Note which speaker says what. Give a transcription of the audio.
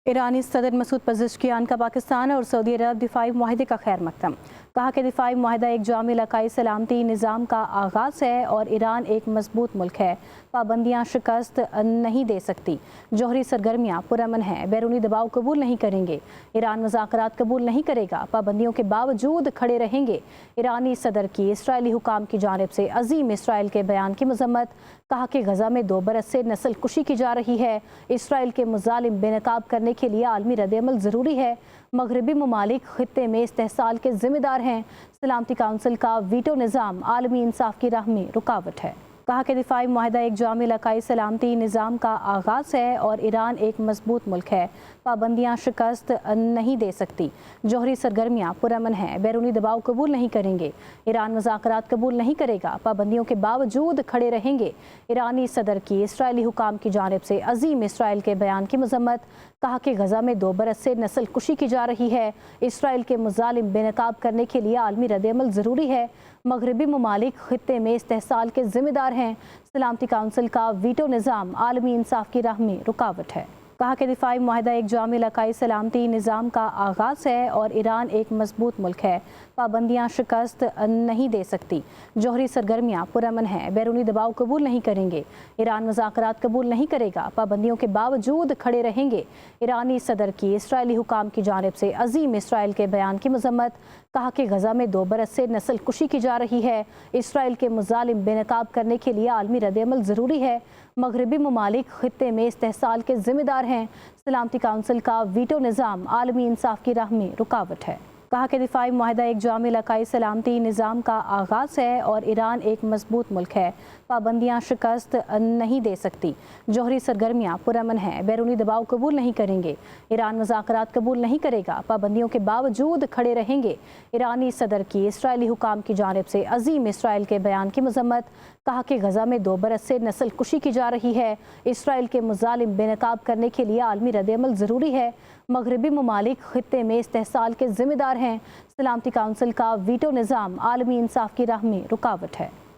Speaker 1: ईरानी सदर मसूद पज़ेश्कियान का पाकिस्तान और सऊदी अरब दिफाई मुआहदे का खैर मकदम। कहा कि दिफाई मुआहदा एक जामी इलाकाई सलामती निज़ाम का आगाज़ है और ईरान एक मजबूत मुल्क है। पाबंदियाँ शिकस्त नहीं दे सकती। जौहरी सरगर्मियाँ पुरअमन हैं। बैरूनी दबाव कबूल नहीं करेंगे। ईरान मुज़ाकरात कबूल नहीं करेगा। पाबंदियों के बावजूद खड़े रहेंगे। ईरानी सदर की इसराइली हुकाम की जानिब से अजीम इसराइल के बयान की मजम्मत। कहा कि गजा में 2 बरस से नस्ल कुशी की जा रही है। इसराइल के मुजालिम बेनकाब करने के लिए आलमी रद्द-ए-अमल ज़रूरी है। मगरबी ममालिक खित्ते में इस्तेहसाल के जिम्मेदार हैं। सलामती काउंसिल का वीटो निज़ाम आलमी इंसाफ की राह में रुकावट है। कहा कि दिफाई मुआहदा एक जामी इलाकाई सलामती निज़ाम का आगाज़ है और ईरान एक मजबूत मुल्क है। पाबंदियाँ शिकस्त नहीं दे सकती। जौहरी सरगर्मियाँ पुरअमन हैं। बैरूनी दबाव कबूल नहीं करेंगे। ईरान मुज़ाकरात कबूल नहीं करेगा। पाबंदियों के बावजूद खड़े रहेंगे। ईरानी सदर की इसराइली हुकाम की जानिब से अजीम इसराइल के बयान की मजम्मत। कहा कि गजा में 2 बरस से नस्ल कुशी की जा रही है। इसराइल के मुजालिम बेनकाब करने के लिए आलमी रद्द-ए-अमल ज़रूरी है। मगरबी ममालिक खित्ते में इस्तेहसाल के जिम्मेदार हैं। सलामती काउंसिल का वीटो निज़ाम आलमी इंसाफ की राह में रुकावट है। कहा कि दिफाई मुआहदा एक जामी इलाकाई सलामती निज़ाम का आगाज़ है और ईरान एक मजबूत मुल्क है। पाबंदियाँ शिकस्त नहीं दे सकती। जौहरी सरगर्मियाँ पुरअमन हैं। बैरूनी दबाव कबूल नहीं करेंगे। ईरान मुज़ाकरात कबूल नहीं करेगा। पाबंदियों के बावजूद खड़े रहेंगे। ईरानी सदर की इसराइली हुकाम की जानिब से अजीम इसराइल के बयान की मजम्मत। कहा कि गजा में 2 बरस से नस्ल कुशी की जा रही है। इसराइल के मुजालिम बेनकाब करने के लिए आलमी रद्द-ए-अमल ज़रूरी है। मगरबी ममालिक खित्ते में इस्तेहसाल के जिम्मेदार हैं। सलामती काउंसिल का वीटो निज़ाम आलमी इंसाफ की राह में रुकावट है। कहा कि दिफाई मुआहदा एक जामी इलाकाई सलामती निज़ाम का आगाज़ है और ईरान एक मजबूत मुल्क है। पाबंदियाँ शिकस्त नहीं दे सकती। जौहरी सरगर्मियाँ पुरअमन हैं। बैरूनी दबाव कबूल नहीं करेंगे। ईरान मुज़ाकरात कबूल नहीं करेगा। पाबंदियों के बावजूद खड़े रहेंगे। ईरानी सदर की इसराइली हुकाम की जानिब से अजीम इसराइल के बयान की मजम्मत। कहा कि गजा में 2 बरस से नस्ल कुशी की जा रही है। इसराइल के मुजालिम बेनकाब करने के लिए आलमी रद्द-ए-अमल ज़रूरी है। मगरबी ममालिक खित्ते में इस्तेहसाल के जिम्मेदार हैं। सलामती काउंसिल का वीटो निज़ाम आलमी इंसाफ की राह में रुकावट है।